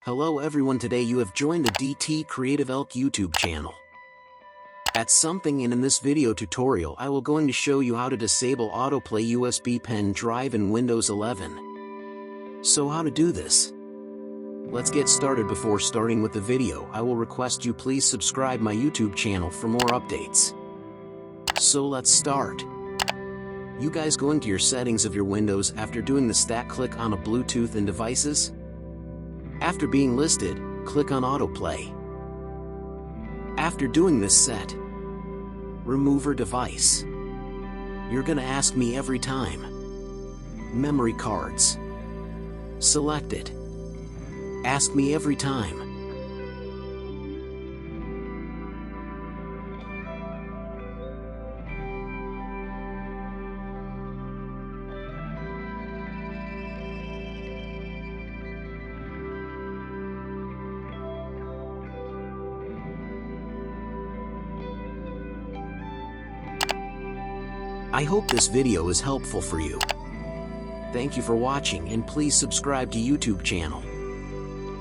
Hello everyone, today you have joined the DT Creative Elk YouTube channel. At something in this video tutorial I will going to show you how to disable AutoPlay USB pen drive in Windows 11. So how to do this? Let's get started. Before starting with the video, I will request you please subscribe my YouTube channel for more updates. So let's start. You guys go into your settings of your Windows. After doing the stack, click on a Bluetooth and devices. After being listed, click on AutoPlay. After doing this, set remove a device. You're gonna ask me every time. Memory cards. Select it. Ask me every time. I hope this video is helpful for you. Thank you for watching and please subscribe to YouTube channel.